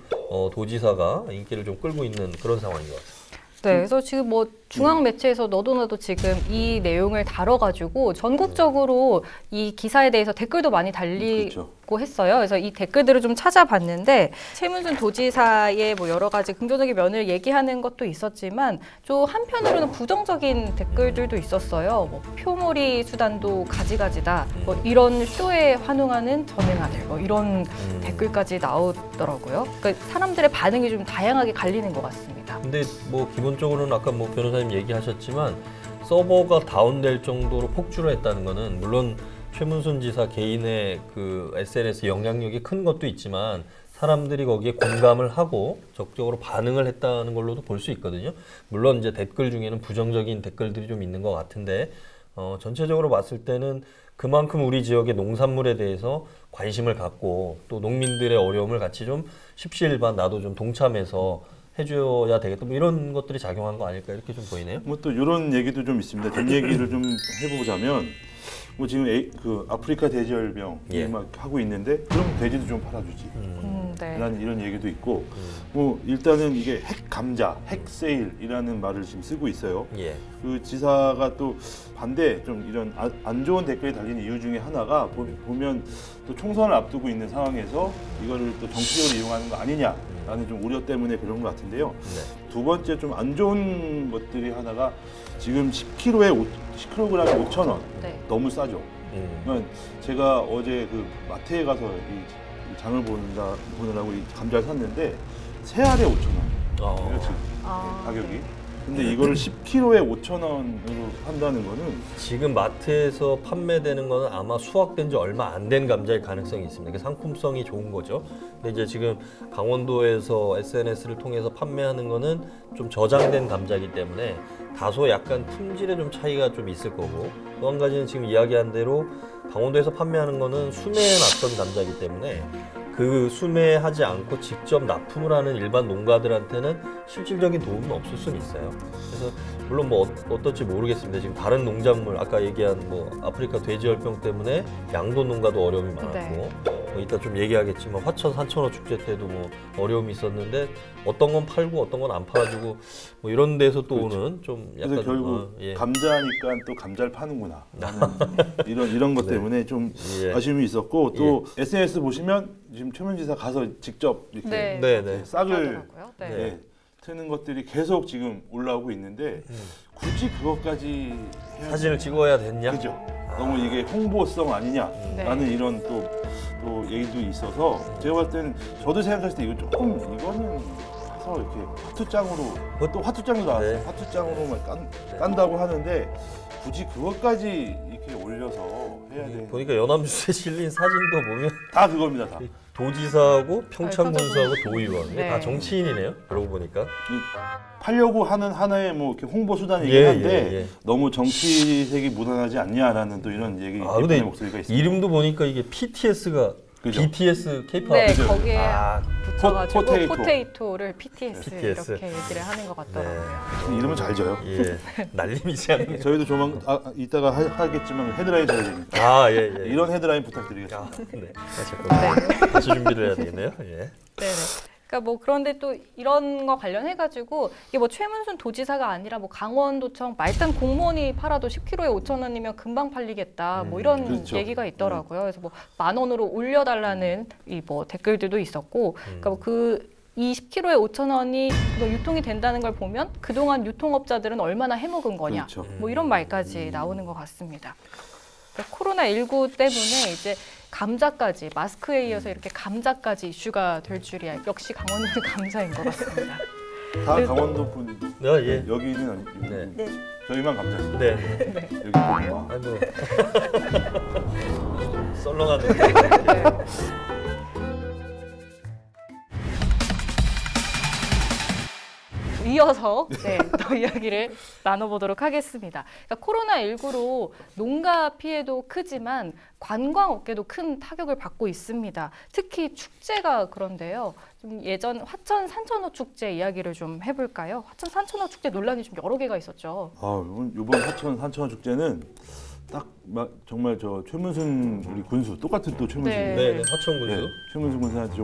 [SPEAKER 4] 도지사가 인기를 좀 끌고 있는 그런 상황인 것 같습니다.
[SPEAKER 1] 네, 그래서 지금 뭐 중앙 매체에서 너도나도 지금 이 내용을 다뤄가지고 전국적으로 이 기사에 대해서 댓글도 많이 달리고 했어요. 그래서 이 댓글들을 좀 찾아봤는데 최문순 도지사의 뭐 여러 가지 긍정적인 면을 얘기하는 것도 있었지만 좀 한편으로는 부정적인 댓글들도 있었어요. 뭐 표몰이 수단도 가지가지다. 뭐 이런 쇼에 환호하는 전행아들. 뭐 이런 댓글까지 나오더라고요. 그러니까 사람들의 반응이 좀 다양하게 갈리는 것 같습니다.
[SPEAKER 4] 근데 뭐 기본적으로는 아까 뭐 변호사님 얘기하셨지만 서버가 다운될 정도로 폭주를 했다는 거는 물론 최문순 지사 개인의 그 SNS 영향력이 큰 것도 있지만 사람들이 거기에 공감을 하고 적극적으로 반응을 했다는 걸로도 볼 수 있거든요. 물론 이제 댓글 중에는 부정적인 댓글들이 좀 있는 것 같은데 전체적으로 봤을 때는 그만큼 우리 지역의 농산물에 대해서 관심을 갖고 또 농민들의 어려움을 같이 좀 십시일반 나도 좀 동참해서 해줘야 되겠다. 뭐 이런 것들이 작용한 거 아닐까 이렇게 좀 보이네요.
[SPEAKER 7] 뭐 또 이런 얘기도 좀 있습니다. 뒷 얘기를 좀 해보자면 뭐 지금 그 아프리카 돼지열병 막 하고 있는데 그럼 돼지도 좀 팔아주지.
[SPEAKER 1] 네.
[SPEAKER 7] 라는 이런 얘기도 있고 뭐 일단은 이게 핵 감자, 핵 세일이라는 말을 지금 쓰고 있어요. 그 지사가 또 반대 좀 이런 안 좋은 댓글이 달리는 이유 중에 하나가 보면 또 총선을 앞두고 있는 상황에서 이거를 또 정치적으로 이용하는 거 아니냐라는 좀 우려 때문에 그런 것 같은데요. 두 번째 좀 안 좋은 것들이 하나가 지금 10kg에 5,000원 너무 싸죠. 그러니까 제가 어제 그 마트에 가서 이 장을 보느라고 이 감자를 샀는데 세 알에 5,000원. 지금 가격이. 근데 이거를 10kg에 5,000원으로 판다는 거는
[SPEAKER 4] 지금 마트에서 판매되는 거는 아마 수확된 지 얼마 안 된 감자일 가능성이 있습니다. 상품성이 좋은 거죠. 근데 이제 지금 강원도에서 SNS를 통해서 판매하는 거는 좀 저장된 감자이기 때문에 다소 약간 품질에 좀 차이가 좀 있을 거고, 또 한 가지는 지금 이야기한 대로 강원도에서 판매하는 거는 수매에 놨던 감자이기 때문에 그 수매하지 않고 직접 납품을 하는 일반 농가들한테는 실질적인 도움은 없을 수는 있어요. 그래서 물론 뭐 어떨지 모르겠습니다. 지금 다른 농작물 아까 얘기한 뭐 아프리카 돼지열병 때문에 양돈 농가도 어려움이 많았고 뭐 이따 좀 얘기하겠지만 화천 산천어 축제 때도 뭐 어려움이 있었는데 어떤 건 팔고 어떤 건 안 팔아주고 뭐 이런 데서 또 오는 좀 약간
[SPEAKER 7] 그래서 결국 감자니까 또 감자를 파는구나 이런 것 때문에 좀 아쉬움이 있었고 또 SNS 보시면 지금 최면 지사 가서 직접 이렇게 싹을 트는 것들이 계속 지금 올라오고 있는데 굳이 그것까지
[SPEAKER 4] 사진을 찍어야 됐냐?
[SPEAKER 7] 그죠? 너무 이게 홍보성 아니냐라는 이런 또 얘기도 있어서 제가 봤을 때는 저도 생각했을 때 이거는 가서 이렇게 화투장으로 또 화투장도 나왔어요. 화투장으로만 깐다고 하는데 굳이 그것까지 이렇게 올려서 해야 돼.
[SPEAKER 4] 보니까 연합뉴스에 실린 사진도 보면
[SPEAKER 7] 다 그겁니다. 다.
[SPEAKER 4] 도지사하고 평창군수하고 도의원 다 정치인이네요. 그러고 보니까
[SPEAKER 7] 팔려고 하는 하나의 뭐 이렇게 홍보 수단이긴 한데 너무 정치색이 묻어나지 않냐라는 또 이런 얘기
[SPEAKER 4] 근데
[SPEAKER 7] 목소리가 있습니다.
[SPEAKER 4] 이름도 보니까 이게 PTS가 그죠? BTS K-pop
[SPEAKER 1] 거기에 붙여가지고 포테이토를 PTS 이렇게 얘기를 하는 것 같더라고요.
[SPEAKER 7] 이름은 잘 져요.
[SPEAKER 4] 날림이지 않나요?
[SPEAKER 7] 저희도 조만 이따가 하겠지만 헤드라인 져야 되니까. 이런 헤드라인 부탁드리겠습니다.
[SPEAKER 4] 다시 준비를 해야 되겠네요.
[SPEAKER 1] 그러니까 뭐 그런데 또 이런 거 관련해가지고 이게 뭐 최문순 도지사가 아니라 뭐 강원도청 말단 공무원이 팔아도 10kg에 5,000원이면 금방 팔리겠다 뭐 이런 얘기가 있더라고요. 그래서 뭐 10,000원으로 올려달라는 이 뭐 댓글들도 있었고, 그러니까 뭐 이 10kg에 5,000원이 유통이 된다는 걸 보면 그동안 유통업자들은 얼마나 해먹은 거냐, 뭐 이런 말까지 나오는 것 같습니다. 그러니까 코로나19 때문에 이제 감자까지 마스크에 이어서 이렇게 감자까지 이슈가 될 줄이야. 역시 강원도는 감자인 것 같습니다.
[SPEAKER 7] 다 강원도 분. 여기는 저희만 감자입니다. 여기 고구마.
[SPEAKER 4] 썰렁하네.
[SPEAKER 1] 이어서 더 이야기를 나눠보도록 하겠습니다. 그러니까 코로나19로 농가 피해도 크지만 관광업계도 큰 타격을 받고 있습니다. 특히 축제가 그런데요. 좀 예전 화천 산천어 축제 이야기를 좀 해볼까요? 화천 산천어 축제 논란이 좀 여러 개가 있었죠.
[SPEAKER 7] 이번 화천 산천어 축제는 딱 정말 저 최문순 우리 군수 똑같은 또 최문순
[SPEAKER 4] 화천 군수
[SPEAKER 7] 최문순 군수한테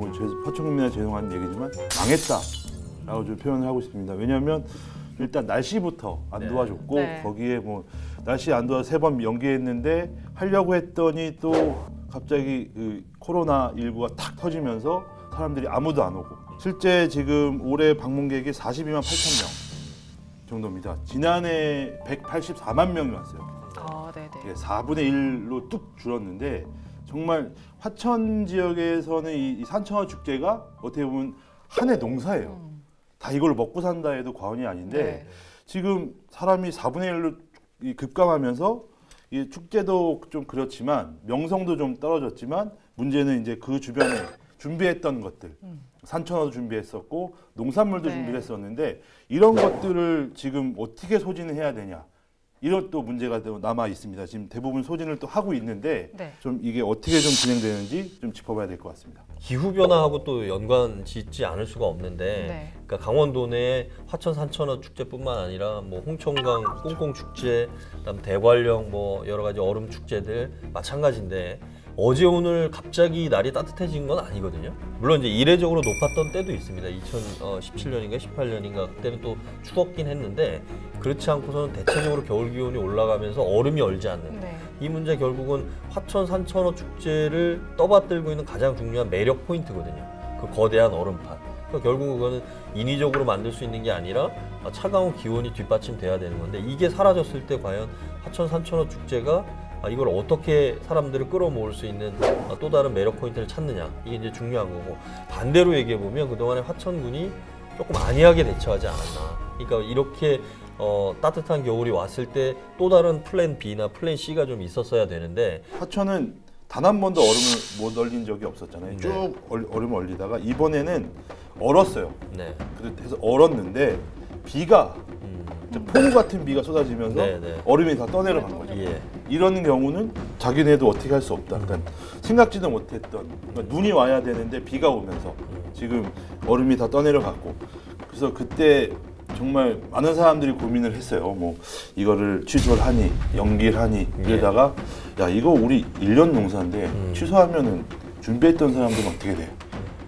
[SPEAKER 7] 화천 국민한테 죄송한 얘기지만 망했다. 라고 좀 표현을 하고 싶습니다. 왜냐하면 일단 날씨부터 안 도와줬고 거기에 뭐 날씨 안 도와서 3번 연기했는데 하려고 했더니 또 갑자기 그 코로나19가 탁 터지면서 사람들이 아무도 안 오고 실제 지금 올해 방문객이 42만 8천 명 정도입니다. 지난해 184만 명이 왔어요. 4분의 1로 뚝 줄었는데 정말 화천 지역에서는 이 산천어 축제가 어떻게 보면 한 해 농사예요. 다 이걸 먹고 산다 해도 과언이 아닌데 지금 사람이 4분의 1로 급감하면서 이 축제도 좀 그렇지만 명성도 좀 떨어졌지만 문제는 이제 그 주변에 준비했던 것들 산천어도 준비했었고 농산물도 준비를 했었는데 이런 것들을 지금 어떻게 소진을 해야 되냐 이런 또 문제가 남아 있습니다. 지금 대부분 소진을 또 하고 있는데
[SPEAKER 1] 네.
[SPEAKER 7] 좀 이게 어떻게 좀 진행되는지 좀 짚어봐야 될 것 같습니다.
[SPEAKER 4] 기후 변화하고 또 연관 짓지 않을 수가 없는데,
[SPEAKER 1] 네.
[SPEAKER 4] 그러니까 강원도 내 화천 산천어 축제뿐만 아니라 뭐 홍천강 꽁꽁 축제, 그다음 대관령 뭐 여러 가지 얼음 축제들 마찬가지인데 어제 오늘 갑자기 날이 따뜻해진 건 아니거든요. 물론 이제 이례적으로 높았던 때도 있습니다. 2017년인가 18년인가 그때는 또 추웠긴 했는데 그렇지 않고서는 대체적으로 겨울 기온이 올라가면서 얼음이 얼지 않는
[SPEAKER 1] 네.
[SPEAKER 4] 이 문제 결국은 화천 산천어 축제를 떠받들고 있는 가장 중요한 매력 포인트거든요. 그 거대한 얼음판. 그러니까 결국 그거는 인위적으로 만들 수 있는 게 아니라 차가운 기온이 뒷받침돼야 되는 건데 이게 사라졌을 때 과연 화천 산천어 축제가 이걸 어떻게 사람들을 끌어모을 수 있는 또 다른 매력 포인트를 찾느냐 이게 이제 중요한 거고 반대로 얘기해 보면 그동안에 화천군이 조금 안이하게 대처하지 않았나. 그러니까 이렇게 따뜻한 겨울이 왔을 때 또 다른 플랜 B나 플랜 C가 좀 있었어야 되는데
[SPEAKER 7] 화천은 단 한 번도 얼음을 못 얼린 적이 없었잖아요.
[SPEAKER 4] 네.
[SPEAKER 7] 쭉 얼음을 얼리다가 이번에는 얼었어요.
[SPEAKER 4] 네.
[SPEAKER 7] 그래서 얼었는데 비가 폭우 같은 비가 쏟아지면서 얼음이 다 떠내려간 거죠.
[SPEAKER 4] 예.
[SPEAKER 7] 이런 경우는 자기네도 어떻게 할 수 없다. 그러니까 생각지도 못했던 그러니까 눈이 와야 되는데 비가 오면서 지금 얼음이 다 떠내려갔고 그래서 그때 정말 많은 사람들이 고민을 했어요. 뭐 이거를 취소를 하니 연기를 하니 이러다가 야 이거 우리 1년 농사인데 취소하면은 준비했던 사람들은 어떻게 돼?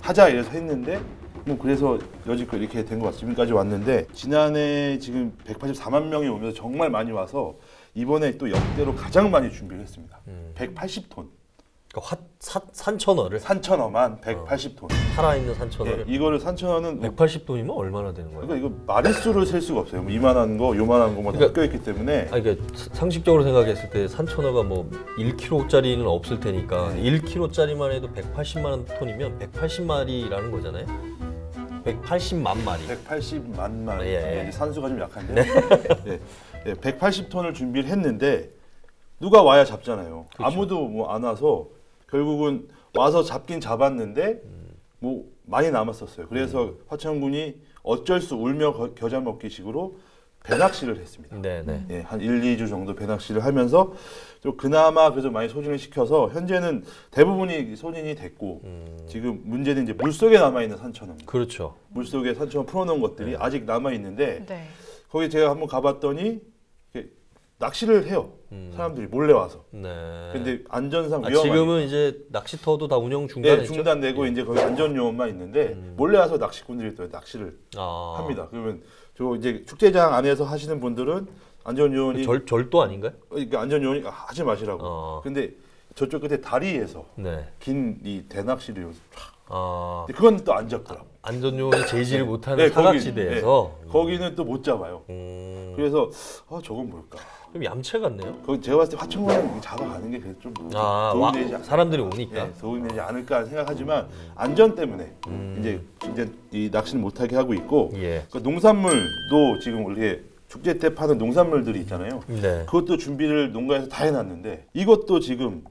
[SPEAKER 7] 하자 이래서 했는데 뭐 그래서 여지껏 이렇게 된 것 같습니다. 지금까지 왔는데 지난해 지금 184만 명이 오면서 정말 많이 와서 이번에 또 역대로 가장 많이 준비를 했습니다. 180톤.
[SPEAKER 4] 그러니까 산천어를
[SPEAKER 7] 산천어만 180톤.
[SPEAKER 4] 살아있는 산천어를.
[SPEAKER 7] 예, 이거를 산천어는
[SPEAKER 4] 180톤이면 얼마나 되는 거예요?
[SPEAKER 7] 그러니까 이거 마리수를 셀 수가 없어요. 뭐 이만한 거, 요만한 거 뭐 다 섞여 있기 때문에.
[SPEAKER 4] 그러니까 상식적으로 생각했을 때 산천어가 뭐 1kg짜리는 없을 테니까 1kg짜리만 해도 180만 톤이면 180마리라는 거잖아요. 180만 마리.
[SPEAKER 7] 180만 마리.
[SPEAKER 4] 예.
[SPEAKER 7] 산수가 좀 약한데. 네. 네, 180톤을 준비를 했는데 누가 와야 잡잖아요. 그렇죠. 아무도 뭐 안 와서 결국은 와서 잡긴 잡았는데 뭐 많이 남았었어요. 그래서 화천군이 어쩔 수 울며 겨자 먹기 식으로 배낚시를 했습니다.
[SPEAKER 4] 네네.
[SPEAKER 7] 예, 한 1, 2주 정도 배낚시를 하면서 좀 그나마 그래서 많이 소진을 시켜서 현재는 대부분이 소진이 됐고 지금 문제는 이제 물속에 남아있는 산천어입니다.
[SPEAKER 4] 그렇죠.
[SPEAKER 7] 물속에 산천어 풀어놓은 것들이 아직 남아있는데 거기 제가 한번 가봤더니 낚시를 해요. 사람들이 몰래 와서.
[SPEAKER 4] 네.
[SPEAKER 7] 근데 안전상 위험하니까.
[SPEAKER 4] 지금은 이제 낚시터도 다 운영 중단했죠?
[SPEAKER 7] 네, 중단되고 이제 거기 안전요원만 있는데 몰래 와서 낚시꾼들이 또 낚시를 합니다. 그러면 저 이제 축제장 안에서 하시는 분들은 안전요원이
[SPEAKER 4] 절도 아닌가요?
[SPEAKER 7] 그러니까 안전요원이 하지 마시라고. 근데 저쪽 끝에 다리에서 긴 이 대낚시를 근데 그건 또 안 잡더라고.
[SPEAKER 4] 안전요원이 제지를 못하는 사각지대에서
[SPEAKER 7] 거기는 또 못 잡아요. 그래서 저건 뭘까?
[SPEAKER 4] 좀 얌체 같네요.
[SPEAKER 7] 제가 봤을 때 화천군은 잡아가는 게 좀 도움이 되지 않을까.
[SPEAKER 4] 사람들이 오니까
[SPEAKER 7] 도움이 되지 않을까 생각하지만 안전 때문에 이제 이 낚시를 못하게 하고 있고 그 농산물도 지금 원래 축제 때 파는 농산물들이 있잖아요. 그것도 준비를 농가에서 다 해놨는데 이것도 지금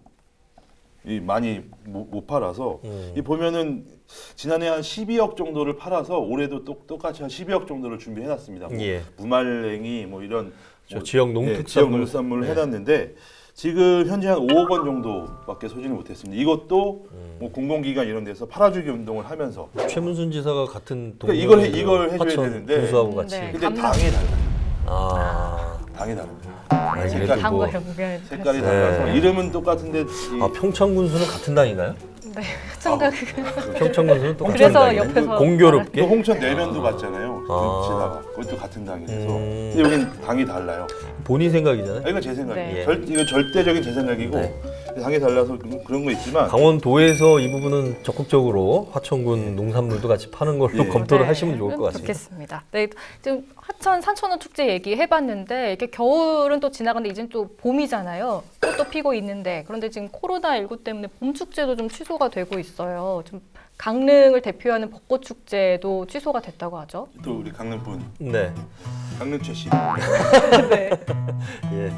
[SPEAKER 7] 많이 못 팔아서 이 보면은 지난해 한 12억 정도를 팔아서 올해도 똑같이 한 12억 정도를 준비해놨습니다. 뭐 무말랭이 뭐 이런
[SPEAKER 4] 지역
[SPEAKER 7] 농산물을 해놨는데 지금 현재 한 5억 원 정도밖에 소진을 못했습니다. 이것도 뭐 공공기관 이런 데서 팔아주기 운동을 하면서
[SPEAKER 4] 최문순 지사가 같은
[SPEAKER 7] 그러니까 이걸 해줘야 되는데
[SPEAKER 4] 군수하고 같이.
[SPEAKER 7] 근데 당이 달라요. 당이 다릅니다. 색깔이 달라서 이름은 똑같은데
[SPEAKER 4] 평창 군수는 같은 당인가요?
[SPEAKER 1] 네, 청각.
[SPEAKER 4] 평창 군수는 똑같은
[SPEAKER 1] 그래서
[SPEAKER 4] 당이에요.
[SPEAKER 1] 옆에서
[SPEAKER 4] 공교롭게.
[SPEAKER 7] 또 홍천 내면도 봤잖아요. 지나가 그것도 같은 당이라서. 근데 여긴 당이 달라요.
[SPEAKER 4] 본인 생각이잖아요.
[SPEAKER 7] 이건 제 생각이에요. 이건 절대적인 제 생각이고 당이 달라서 그런 거 있지만
[SPEAKER 4] 강원도에서 이 부분은 적극적으로 화천군 농산물도 같이 파는 걸로 검토를 하시면 좋을 것 같습니다.
[SPEAKER 1] 좋겠습니다. 네, 지금 화천 산천어 축제 얘기해봤는데 이렇게 겨울은 또 지나가는데 이젠 또 봄이잖아요. 꽃도 피고 있는데 그런데 지금 코로나19 때문에 봄 축제도 좀 취소가 되고 있어요. 좀 강릉을 대표하는 벚꽃 축제도 취소가 됐다고 하죠.
[SPEAKER 7] 또 우리 강릉분.
[SPEAKER 4] 네.
[SPEAKER 7] 강릉 최씨.
[SPEAKER 1] 네.
[SPEAKER 4] 예.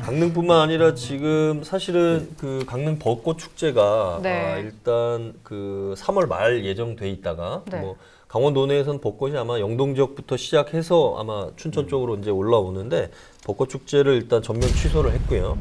[SPEAKER 4] 강릉뿐만 아니라 지금 사실은 그 강릉 벚꽃 축제가 일단 그 3월 말 예정돼 있다가 뭐 강원도 내에서는 벚꽃이 아마 영동 지역부터 시작해서 아마 춘천 쪽으로 이제 올라오는데 벚꽃 축제를 일단 전면 취소를 했고요.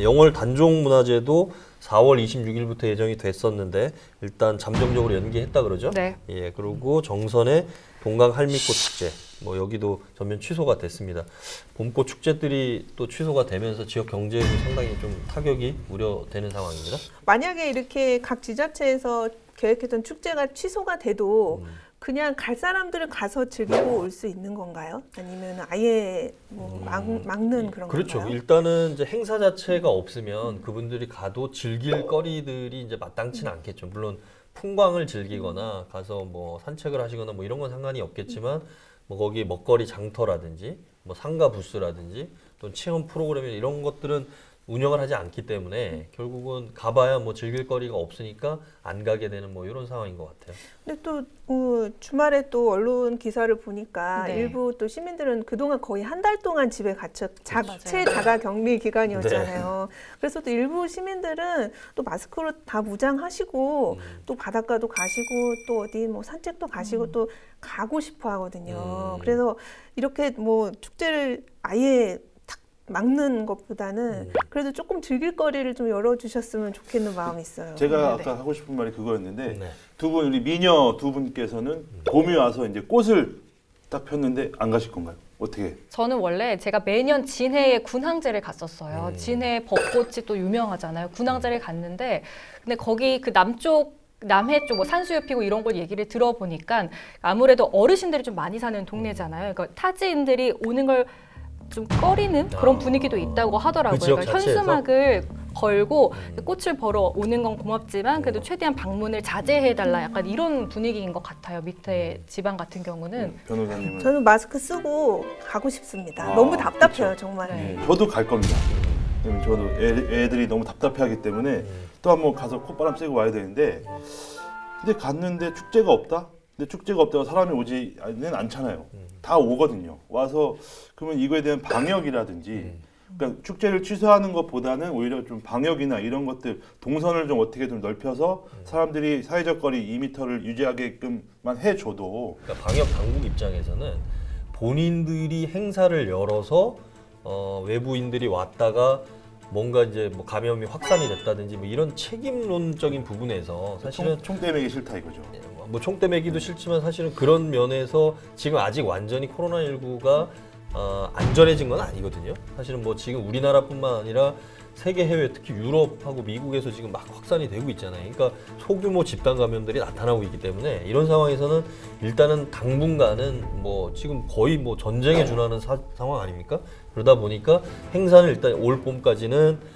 [SPEAKER 4] 영월 단종 문화제도 4월 26일부터 예정이 됐었는데 일단 잠정적으로 연기했다 그러죠.
[SPEAKER 1] 네.
[SPEAKER 4] 예, 그리고 정선의 동강 할미꽃 축제 뭐 여기도 전면 취소가 됐습니다. 봄꽃 축제들이 또 취소가 되면서 지역 경제에도 상당히 좀 타격이 우려되는 상황입니다.
[SPEAKER 2] 만약에 이렇게 각 지자체에서 계획했던 축제가 취소가 돼도 그냥 갈 사람들은 가서 즐기고 올 수 있는 건가요? 아니면 아예 뭐 막는 그런
[SPEAKER 4] 그렇죠.
[SPEAKER 2] 건가요?
[SPEAKER 4] 일단은 이제 행사 자체가 없으면 그분들이 가도 즐길 거리들이 이제 마땅치는 않겠죠. 물론 풍광을 즐기거나 가서 뭐 산책을 하시거나 뭐 이런 건 상관이 없겠지만 뭐 거기 먹거리 장터라든지 뭐 상가 부스라든지 또 체험 프로그램 이런 것들은 운영을 하지 않기 때문에 결국은 가봐야 뭐 즐길 거리가 없으니까 안 가게 되는 뭐 이런 상황인 것 같아요.
[SPEAKER 2] 근데 또 주말에 또 언론 기사를 보니까
[SPEAKER 1] 네.
[SPEAKER 2] 일부 또 시민들은 그동안 거의 한 달 동안 집에 갇혀
[SPEAKER 1] 맞아요.
[SPEAKER 2] 최다가 격리 기간이었잖아요. 그래서 또 일부 시민들은 또 마스크로 다 무장하시고 또 바닷가도 가시고 또 어디 뭐 산책도 가시고 또 가고 싶어 하거든요. 그래서 이렇게 뭐 축제를 아예 막는 것보다는 그래도 조금 즐길 거리를 좀 열어주셨으면 좋겠는 마음이 있어요.
[SPEAKER 7] 제가 아까 하고 싶은 말이 그거였는데
[SPEAKER 4] 네.
[SPEAKER 7] 두 분 우리 미녀 두 분께서는 봄이 와서 이제 꽃을 딱 폈는데 안 가실 건가요? 어떻게?
[SPEAKER 1] 저는 원래 제가 매년 진해에 군항제를 갔었어요. 진해 벚꽃이 또 유명하잖아요. 군항제를 갔는데 근데 거기 그 남쪽 남해 쪽 뭐 산수유 피고 이런 걸 얘기를 들어보니까 아무래도 어르신들이 좀 많이 사는 동네잖아요. 그러니까 타지인들이 오는 걸 좀 꺼리는 그런 분위기도 있다고 하더라고요.
[SPEAKER 4] 그 지역
[SPEAKER 1] 그러니까
[SPEAKER 4] 자체에서?
[SPEAKER 1] 현수막을 걸고 꽃을 보러 오는 건 고맙지만 그래도 최대한 방문을 자제해달라 약간 이런 분위기인 것 같아요. 밑에 지방 같은 경우는.
[SPEAKER 7] 변호사님은?
[SPEAKER 2] 저는 마스크 쓰고 가고 싶습니다. 너무 답답해요, 정말.
[SPEAKER 1] 네.
[SPEAKER 7] 저도 갈 겁니다. 왜냐면 저도 애들이 너무 답답해하기 때문에 또 한번 가서 콧바람 쐬고 와야 되는데 근데 갔는데 축제가 없다? 근데 축제가 없다고 사람이 오지는 않잖아요. 다 오거든요. 와서 그러면 이거에 대한 방역이라든지 그러니까 축제를 취소하는 것보다는 오히려 좀 방역이나 이런 것들 동선을 좀 어떻게 좀 넓혀서 사람들이 사회적 거리 2m를 유지하게끔만 해줘도
[SPEAKER 4] 그러니까 방역 당국 입장에서는 본인들이 행사를 열어서 외부인들이 왔다가 뭔가 이제 뭐 감염이 확산이 됐다든지 뭐 이런 책임론적인 부분에서 사실은
[SPEAKER 7] 총대 매기 싫다 이거죠.
[SPEAKER 4] 뭐 총대 매기도 싫지만 사실은 그런 면에서 지금 아직 완전히 코로나19가 안전해진 건 아니거든요. 사실은 뭐 지금 우리나라뿐만 아니라 세계 해외 특히 유럽하고 미국에서 지금 막 확산이 되고 있잖아요. 그러니까 소규모 집단 감염들이 나타나고 있기 때문에 이런 상황에서는 일단은 당분간은 뭐 지금 거의 뭐 전쟁에 준하는 상황 아닙니까? 그러다 보니까 행사는 일단 올 봄까지는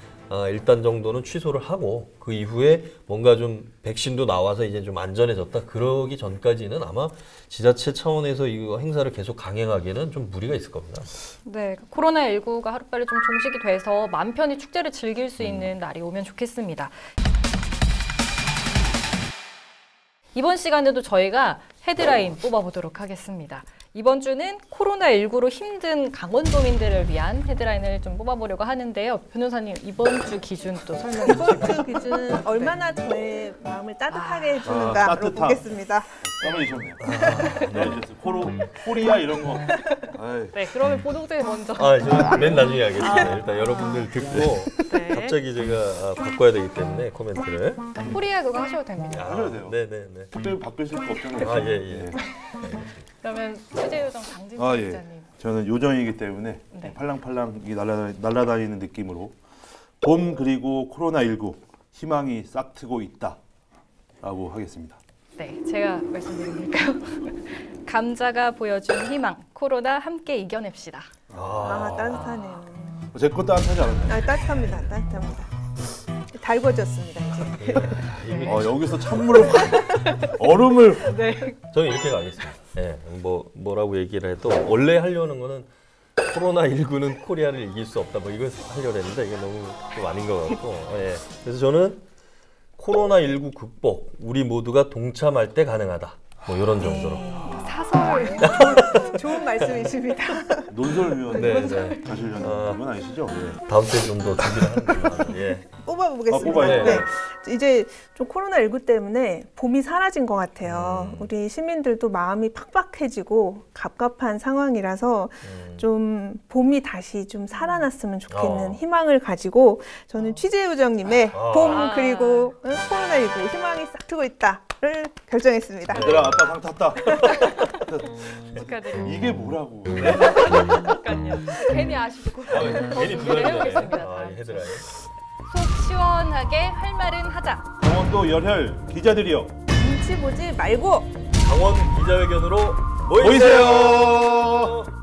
[SPEAKER 4] 일단 정도는 취소를 하고 그 이후에 뭔가 좀 백신도 나와서 이제 좀 안전해졌다 그러기 전까지는 아마 지자체 차원에서 이 행사를 계속 강행하기에는 좀 무리가 있을 겁니다.
[SPEAKER 1] 네, 코로나19가 하루빨리 좀 종식이 돼서 마음 편히 축제를 즐길 수 있는 날이 오면 좋겠습니다. 이번 시간에도 저희가 헤드라인 뽑아보도록 하겠습니다. 이번 주는 코로나19로 힘든 강원도민들을 위한 헤드라인을 좀 뽑아보려고 하는데요. 변호사님, 이번 주 기준 또 설명해 주시죠.
[SPEAKER 2] 이번 주 기준은 얼마나 저의 마음을 따뜻하게 해주는가로
[SPEAKER 7] 따뜻함.
[SPEAKER 2] 보겠습니다.
[SPEAKER 7] 까매지셨네요. 코리아 이런 거.
[SPEAKER 1] 네, 그러면 보도국장이 먼저.
[SPEAKER 4] 저는 맨 나중에 하겠습니다. 일단 여러분들 듣고
[SPEAKER 1] 네.
[SPEAKER 4] 갑자기 제가 바꿔야 되기 때문에 코멘트를.
[SPEAKER 1] 코리아 그거 하셔도 됩니다.
[SPEAKER 7] 하셔도 돼요.
[SPEAKER 4] 네네네.
[SPEAKER 7] 특별히 바꾸실 거 없잖아요.
[SPEAKER 4] 아, 예.
[SPEAKER 1] 그러면 취재요정 강진수
[SPEAKER 7] 아, 예.
[SPEAKER 1] 기자님.
[SPEAKER 7] 저는 요정이기 때문에
[SPEAKER 1] 네.
[SPEAKER 7] 팔랑팔랑 날아다니는 느낌으로 봄 그리고 코로나19 희망이 싹트고 있다라고 하겠습니다.
[SPEAKER 1] 네, 제가 말씀드릴까요? 감자가 보여준 희망, 코로나 함께 이겨냅시다.
[SPEAKER 2] 따뜻하네요.
[SPEAKER 7] 제 거 따뜻하지 않았나요?
[SPEAKER 2] 따뜻합니다. 따뜻합니다. 달궈졌습니다, 이제.
[SPEAKER 7] 여기서 찬물을 얼음을
[SPEAKER 1] 네.
[SPEAKER 4] 저는 이렇게 가겠습니다. 예, 뭐라고 얘기를 해도 원래 하려는 거는 코로나19는 코리아를 이길 수 없다. 뭐 이걸 하려고 했는데 이게 너무 좀 아닌 것 같고. 예. 그래서 저는 코로나19 극복 우리 모두가 동참할 때 가능하다. 뭐 이런 정도로.
[SPEAKER 1] 사설.
[SPEAKER 2] 좋은 말씀이십니다.
[SPEAKER 7] 논설위원
[SPEAKER 4] 네,
[SPEAKER 7] 가시려는 건 아니시죠? 네.
[SPEAKER 4] 다음 주에 좀 더 준비를 하는 예.
[SPEAKER 2] 뽑아보겠습니다.
[SPEAKER 7] 뽑아요.
[SPEAKER 2] 네. 이제 좀 코로나19 때문에 봄이 사라진 것 같아요. 우리 시민들도 마음이 팍팍해지고 갑갑한 상황이라서 좀 봄이 다시 좀 살아났으면 좋겠는 희망을 가지고 저는 취재요정님의 봄 그리고 코로나19 희망이 싹 트고 있다를 결정했습니다.
[SPEAKER 7] 얘들아 아빠 상 탔다.
[SPEAKER 1] 축하드립니다.
[SPEAKER 7] 이게 뭐라고.
[SPEAKER 1] 그러니까요. 괜히 아쉽고
[SPEAKER 4] 괜히
[SPEAKER 1] 내려오겠습니다.
[SPEAKER 4] 헤드라인.
[SPEAKER 1] 속 시원하게 할 말은 하자.
[SPEAKER 7] 강원도 열혈 기자들이여.
[SPEAKER 2] 눈치 보지 말고
[SPEAKER 4] 강원 기자회견으로 모이세요.
[SPEAKER 7] 모이세요.